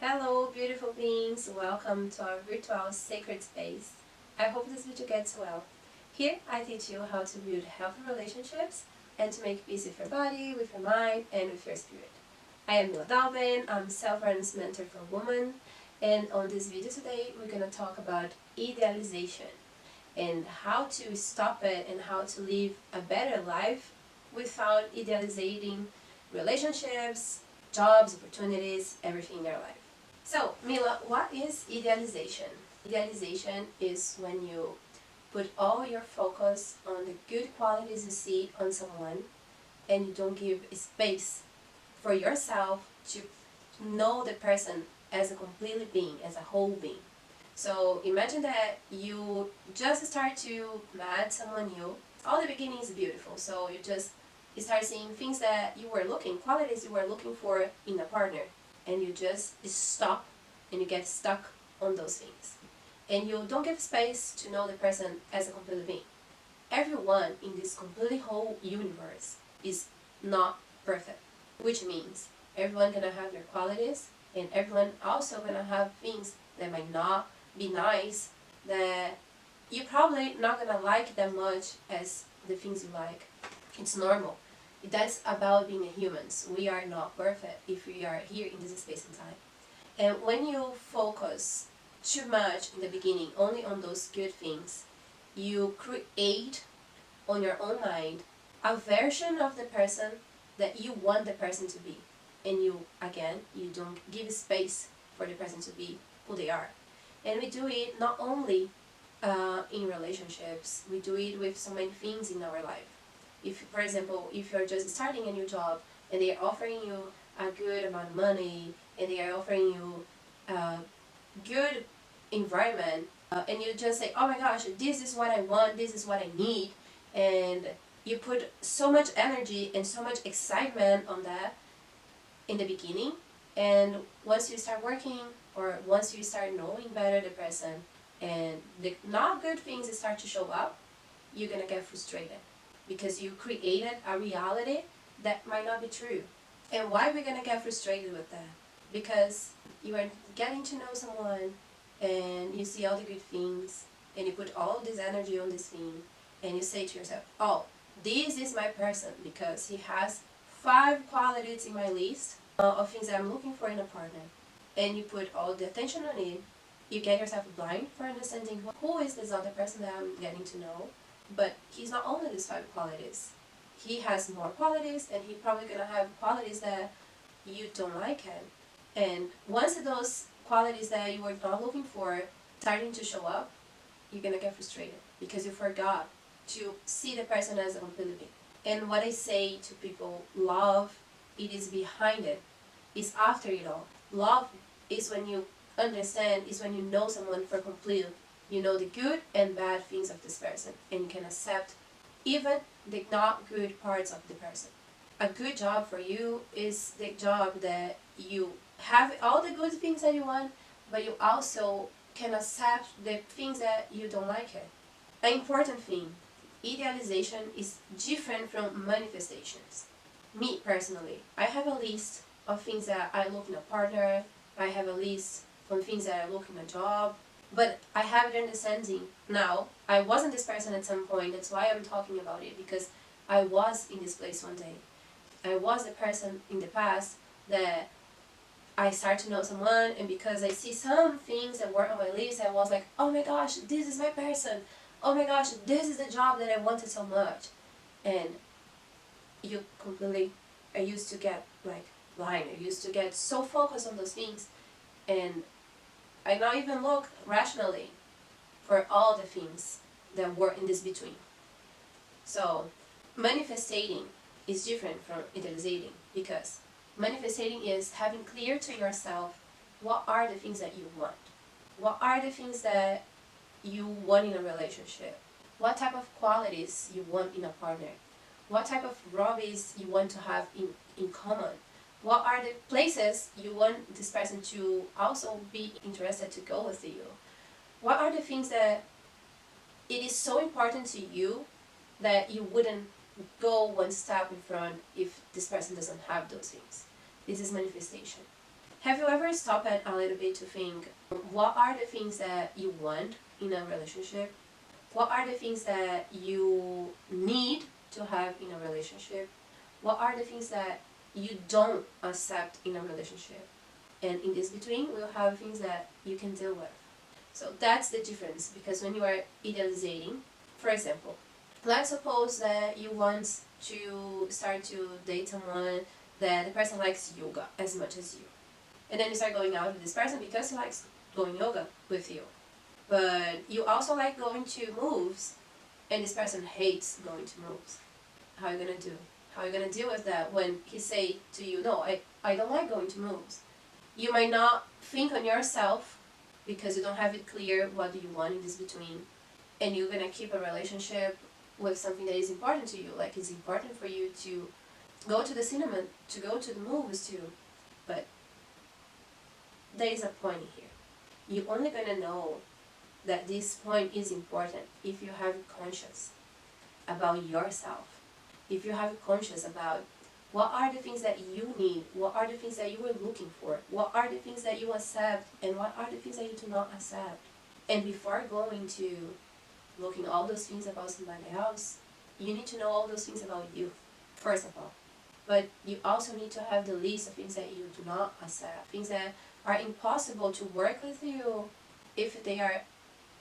Hello, beautiful beings. Welcome to our virtual sacred space. I hope this video gets well. Here, I teach you how to build healthy relationships and to make peace with your body, with your mind, and with your spirit. I am Milla Dalbem. I'm self-awareness mentor for women, and on this video today, we're going to talk about idealization and how to stop it and how to live a better life without idealizing relationships, jobs, opportunities, everything in our life. So, Milla, what is idealization? Idealization is when you put all your focus on the good qualities you see on someone and you don't give space for yourself to know the person as a completely being, as a whole being. So imagine that you just start to meet someone new. All the beginning is beautiful, so you start seeing things that you were looking, qualities you were looking for in a partner, and you just stop and you get stuck on those things. And you don't give space to know the person as a complete being. Everyone in this completely whole universe is not perfect, which means everyone gonna have their qualities and everyone also gonna have things that might not be nice, that you're probably not gonna like that much as the things you like. It's normal. That's about being humans. We are not perfect if we are here in this space and time. And when you focus too much in the beginning only on those good things, you create on your own mind a version of the person that you want the person to be. And you don't give space for the person to be who they are. And we do it not only in relationships, we do it with so many things in our life. If, for example, if you're just starting a new job and they are offering you a good amount of money and they are offering you a good environment, and you just say, oh my gosh, this is what I want, this is what I need, and you put so much energy and so much excitement on that in the beginning, and once you start working or once you start knowing better the person and the not good things start to show up, you're gonna get frustrated because you created a reality that might not be true. And why we're gonna get frustrated with that? Because you are getting to know someone and you see all the good things and you put all this energy on this thing and you say to yourself, oh, this is my person because he has 5 qualities in my list of things that I'm looking for in a partner. And you put all the attention on it, you get yourself blind for understanding who is this other person that I'm getting to know. But he's not only these 5 qualities. He has more qualities and he's probably gonna have qualities that you don't like him. And once those qualities that you were not looking for starting to show up, you're gonna get frustrated because you forgot to see the person as a complete being. And what I say to people, love, it is behind it, is after it all. Love is when you understand, is when you know someone for complete. You know the good and bad things of this person and you can accept even the not good parts of the person. A good job for you is the job that you have all the good things that you want, but you also can accept the things that you don't like it. An important thing, idealization is different from manifestations. Me personally, I have a list of things that I look in a partner, I have a list of things that I look in a job, but I have the understanding now. I wasn't this person at some point, that's why I'm talking about it, because I was in this place one day. I was the person in the past that I start to know someone, and because I see some things that were on my list, I was like, oh my gosh, this is my person. Oh my gosh, this is the job that I wanted so much. And I used to get like blind. I used to get so focused on those things, and I not even look rationally for all the things that were in this between. So manifesting is different from idealizing, because manifesting is having clear to yourself what are the things that you want. What are the things that you want in a relationship? What type of qualities you want in a partner? What type of hobbies you want to have in common? What are the places you want this person to also be interested to go with you? What are the things that it is so important to you that you wouldn't go one step in front if this person doesn't have those things? This is manifestation. Have you ever stopped a little bit to think, what are the things that you want in a relationship? What are the things that you need to have in a relationship? What are the things that you don't accept in a relationship? And in this between, we'll have things that you can deal with. So that's the difference, because when you are idealizing, for example, let's suppose that you want to start to date someone that the person likes yoga as much as you. And then you start going out with this person because he likes going yoga with you. But you also like going to moves, and this person hates going to moves. How are you gonna do? How are you gonna deal with that when he say to you, no, I don't like going to moves? You might not think on yourself because you don't have it clear what do you want in this between. And you're gonna keep a relationship with something that is important to you. Like, it's important for you to go to the cinema, to go to the movies too. But there is a point here. You're only gonna know that this point is important if you have conscious about yourself. If you have conscious about what are the things that you need, what are the things that you were looking for, what are the things that you accept, and what are the things that you do not accept. And before going to looking all those things about somebody else, you need to know all those things about you, first of all. But you also need to have the list of things that you do not accept, things that are impossible to work with you if they are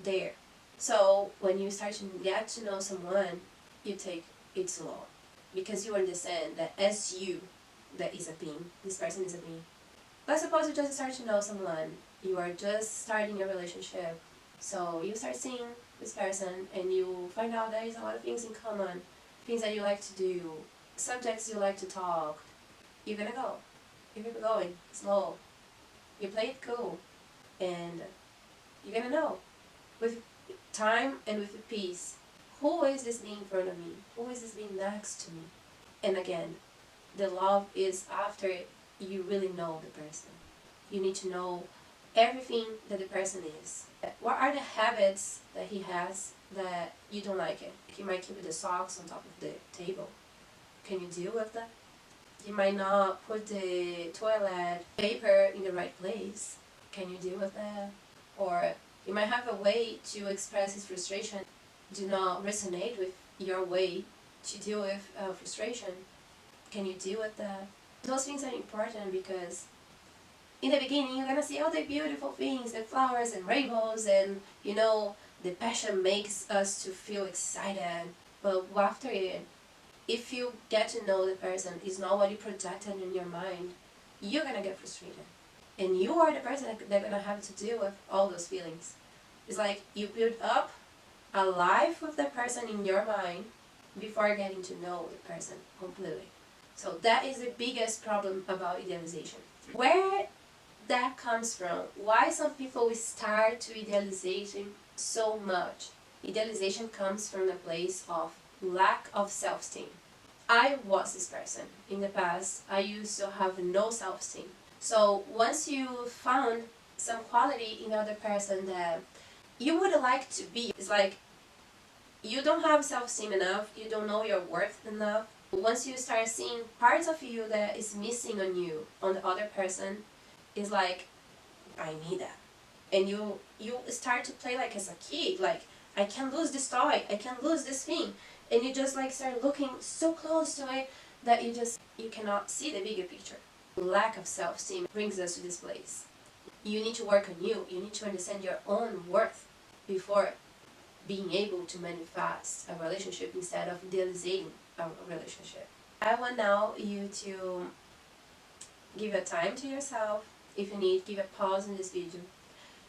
there. So when you start to get to know someone, you take it slow, because you understand that as you, that is a being, this person is a being. Let's suppose you just start to know someone, you are just starting a relationship, so you start seeing this person and you find out there is a lot of things in common, things that you like to do, subjects you like to talk. You're gonna go. You keep going, slow. You play it cool, and you're gonna know, with time and with peace, who is this being in front of me? Who is this being next to me? And again, the love is after you really know the person. You need to know everything that the person is. What are the habits that he has that you don't like it? He might keep the socks on top of the table. Can you deal with that? You might not put the toilet paper in the right place. Can you deal with that? Or you might have a way to express his frustration do not resonate with your way to deal with frustration. Can you deal with that? Those things are important, because in the beginning you're gonna see all the beautiful things, the flowers and rainbows, and you know, the passion makes us to feel excited. But after it, if you get to know the person, it's not what you projected in your mind, you're gonna get frustrated. And you are the person that's gonna have to deal with all those feelings. It's like you build up a life with the person in your mind before getting to know the person completely. So that is the biggest problem about idealization. Where that comes from, why some people start to idealization so much. Idealization comes from a place of lack of self-esteem. I was this person. In the past, I used to have no self-esteem. So once you found some quality in other person that you would like to be, it's like you don't have self-esteem enough, you don't know your worth enough. Once you start seeing parts of you that is missing on you, on the other person, it's like, I need that. And you start to play like as a kid, like, I can't lose this toy, I can't lose this thing. And you just like start looking so close to it that you cannot see the bigger picture. Lack of self-esteem brings us to this place. You need to work on you. You need to understand your own worth before being able to manifest a relationship instead of idealizing a relationship. I want now you to give a time to yourself. If you need, give a pause in this video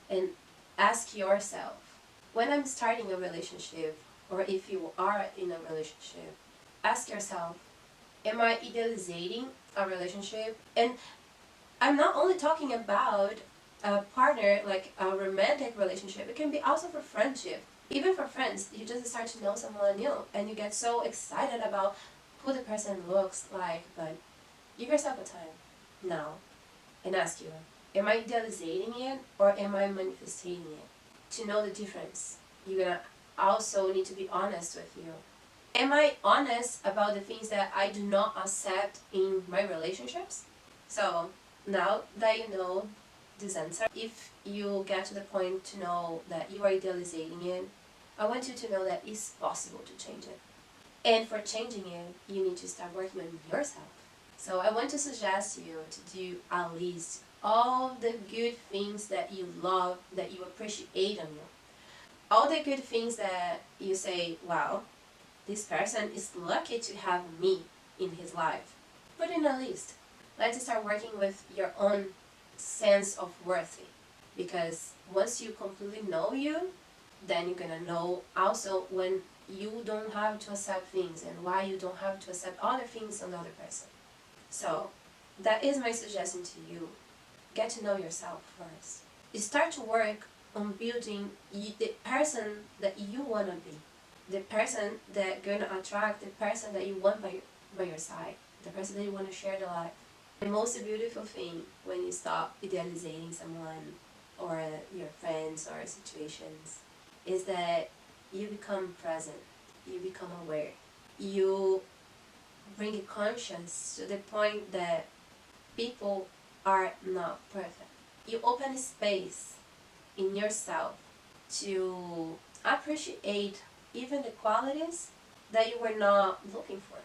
and ask yourself, when I'm starting a relationship, or if you are in a relationship, ask yourself, am I idealizing a relationship? And I'm not only talking about a partner, like a romantic relationship, it can be also for friendship. Even for friends, you just start to know someone new and you get so excited about who the person looks like, but give yourself a time now and ask you, am I idealizing it or am I manifesting it? To know the difference, you're gonna also need to be honest with you. Am I honest about the things that I do not accept in my relationships? So Now that you know this answer, if you get to the point to know that you are idealizing it, I want you to know that it's possible to change it. And for changing it, you need to start working on yourself. So I want to suggest you to do at least all the good things that you love, that you appreciate on you. All the good things that you say, wow, this person is lucky to have me in his life. Put in a list. Let's start working with your own sense of worth. Because once you completely know you, then you're gonna know also when you don't have to accept things and why you don't have to accept other things on the other person. So that is my suggestion to you. Get to know yourself first. You start to work on building the person that you want to be, the person that gonna attract, the person that you want by your side, the person that you want to share the life. The most beautiful thing when you stop idealizing someone or your friends or situations is that you become present, you become aware, you bring it conscious to the point that people are not perfect. You open space in yourself to appreciate even the qualities that you were not looking for.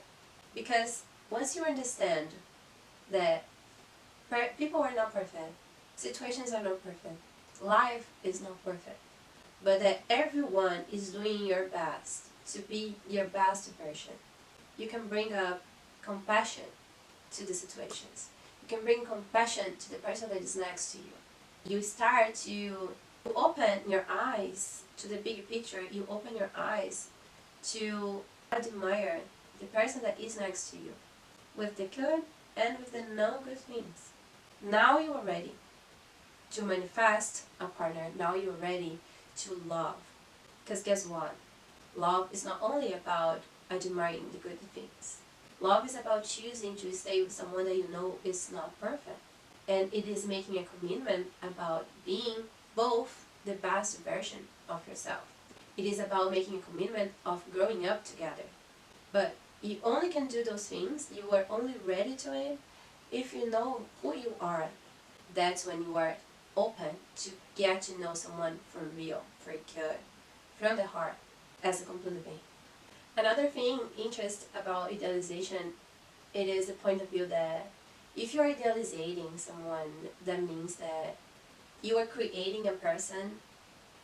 Because once you understand that people are not perfect, situations are not perfect, life is not perfect, but that everyone is doing your best to be your best version, you can bring up compassion to the situations. You can bring compassion to the person that is next to you. You start to open your eyes to the big picture. You open your eyes to admire the person that is next to you, with the good and with the non-good things. Now you are ready to manifest a partner. Now you're ready to love. Because guess what? Love is not only about admiring the good things. Love is about choosing to stay with someone that you know is not perfect. And it is making a commitment about being both the best version of yourself. It is about making a commitment of growing up together. But you only can do those things, you are only ready to it if you know who you are. That's when you are open to get to know someone for real, for good, from the heart, as a complete being. Another thing, interest about idealization, it is the point of view that if you're idealizing someone, that means that you are creating a person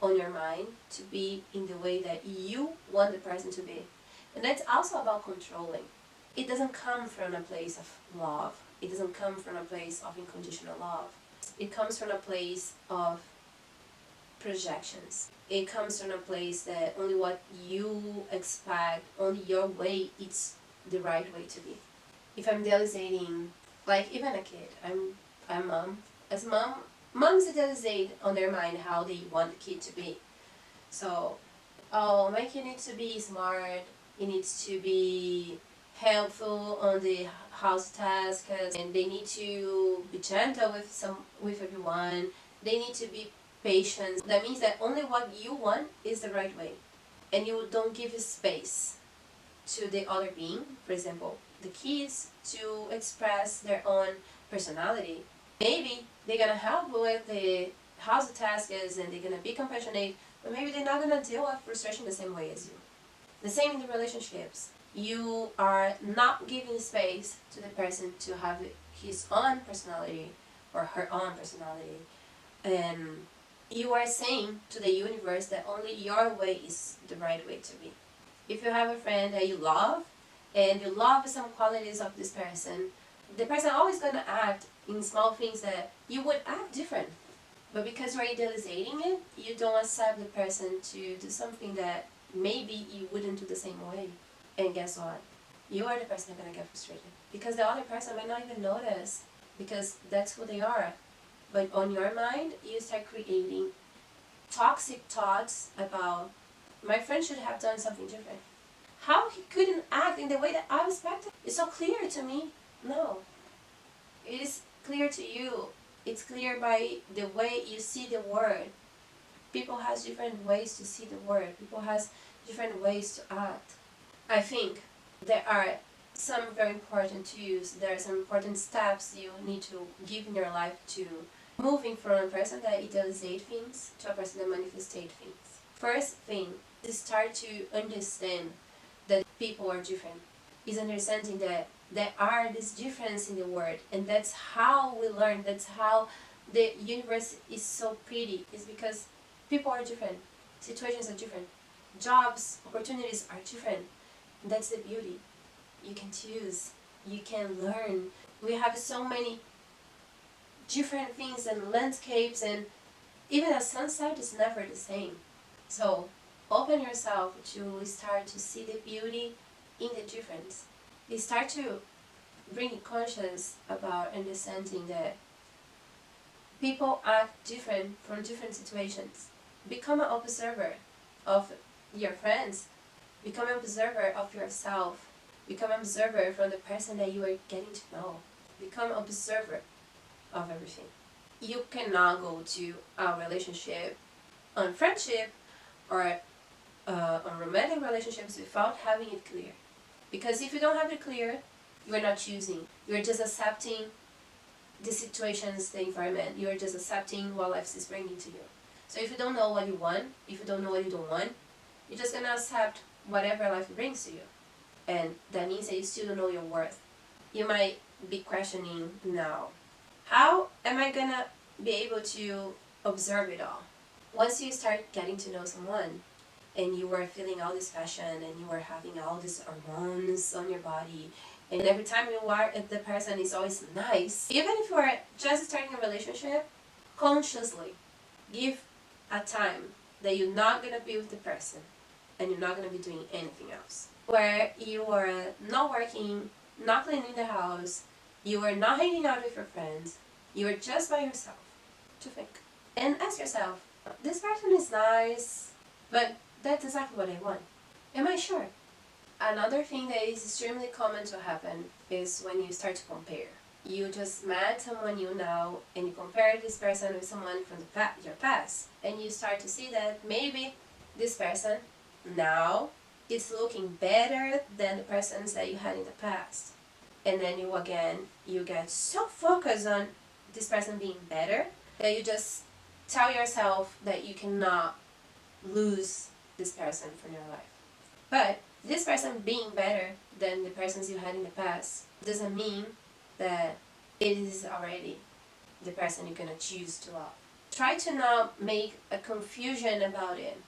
on your mind to be in the way that you want the person to be. And that's also about controlling. It doesn't come from a place of love. It doesn't come from a place of unconditional love. It comes from a place of projections. It comes from a place that only what you expect, only your way, it's the right way to be. If I'm idealizing, like even a kid, I'm mom. As moms idealize on their mind how they want the kid to be. So, oh, my kid needs to be smart. He needs to be helpful on the house tasks, and they need to be gentle with everyone. They need to be patient. That means that only what you want is the right way, and you don't give space to the other being. For example, the kids to express their own personality. Maybe they're gonna help with the house tasks and they're gonna be compassionate, but maybe they're not gonna deal with frustration the same way as you. The same in the relationships. You are not giving space to the person to have his own personality or her own personality. And you are saying to the universe that only your way is the right way to be. If you have a friend that you love, and you love some qualities of this person, the person always gonna act in small things that you would act different. But because you're idealizing it, you don't accept the person to do something that maybe you wouldn't do the same way. And guess what? You are the person that's gonna get frustrated. Because the other person might not even notice, because that's who they are. But on your mind, you start creating toxic thoughts about, my friend should have done something different. How he couldn't act in the way that I expected? It's so clear to me. No. It is clear to you. It's clear by the way you see the world. People has different ways to see the world. People has different ways to act. I think there are some very important tools. There are some important steps you need to give in your life to moving from a person that idealizes things to a person that manifests things. First thing is start to understand that people are different. Is understanding that there are this difference in the world, and that's how we learn. That's how the universe is so pretty. Is because people are different, situations are different, jobs, opportunities are different. And that's the beauty. You can choose, you can learn. We have so many different things and landscapes, and even a sunset is never the same. So open yourself to start to see the beauty in the difference. You start to bring conscious about understanding that people act different from different situations. Become an observer of your friends. Become an observer of yourself. Become an observer from the person that you are getting to know. Become an observer of everything. You cannot go to a relationship, on friendship, or on romantic relationships without having it clear. Because if you don't have it clear, you're not choosing. You're just accepting the situations, the environment. You're just accepting what life is bringing to you. So if you don't know what you want, if you don't know what you don't want, you're just gonna accept whatever life brings to you. And that means that you still don't know your worth. You might be questioning now, how am I gonna be able to observe it all? Once you start getting to know someone, and you are feeling all this passion, and you are having all these hormones on your body, and every time you are the person is always nice, even if you are just starting a relationship, consciously give a time that you're not gonna be with the person, and you're not gonna be doing anything else, where you are not working, not cleaning the house, you are not hanging out with your friends, you are just by yourself to think. And ask yourself, this person is nice, but that's exactly what I want. Am I sure? Another thing that is extremely common to happen is when you start to compare. You just met someone you know, and you compare this person with someone from your past, and you start to see that maybe this person now is looking better than the persons that you had in the past. And then you get so focused on this person being better that you just tell yourself that you cannot lose this person from your life. But this person being better than the persons you had in the past doesn't mean that it is already the person you're gonna choose to love. Try to not make a confusion about it.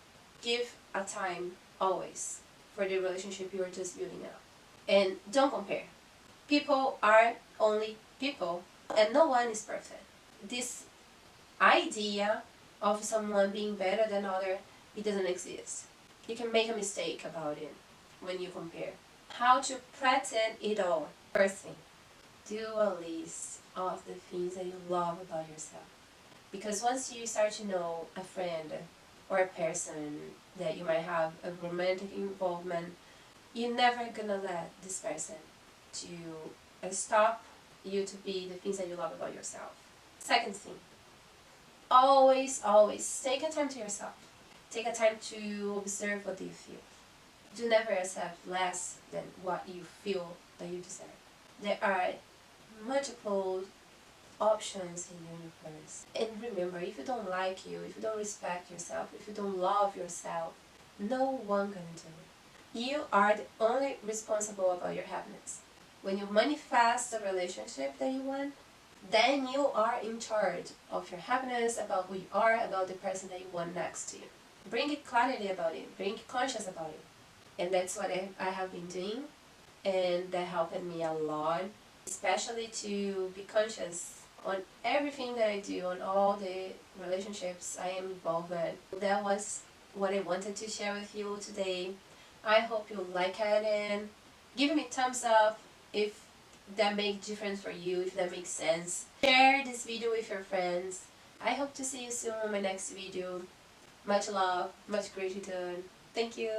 Give a time always for the relationship you are just building up. And don't compare. People are only people, and no one is perfect. This idea of someone being better than other, it doesn't exist. You can make a mistake about it when you compare. How to pretend it all. First thing, do a list of the things that you love about yourself. Because once you start to know a friend or a person that you might have a romantic involvement, you're never gonna let this person to stop you to be the things that you love about yourself. Second thing, always take a time to yourself. Take a time to observe what you feel. Do never accept less than what you feel that you deserve. There are multiple options in the universe. And remember, if you don't like you, if you don't respect yourself, if you don't love yourself, no one gonna do it. You are the only responsible about your happiness. When you manifest the relationship that you want, then you are in charge of your happiness, about who you are, about the person that you want next to you. Bring it clarity about it, bring it conscious about it. And that's what I have been doing, and that helped me a lot, especially to be conscious on everything that I do, on all the relationships I am involved in. That was what I wanted to share with you today. I hope you like it, and give me thumbs up if that makes difference for you, if that makes sense. Share this video with your friends. I hope to see you soon on my next video. Much love, much gratitude. Thank you.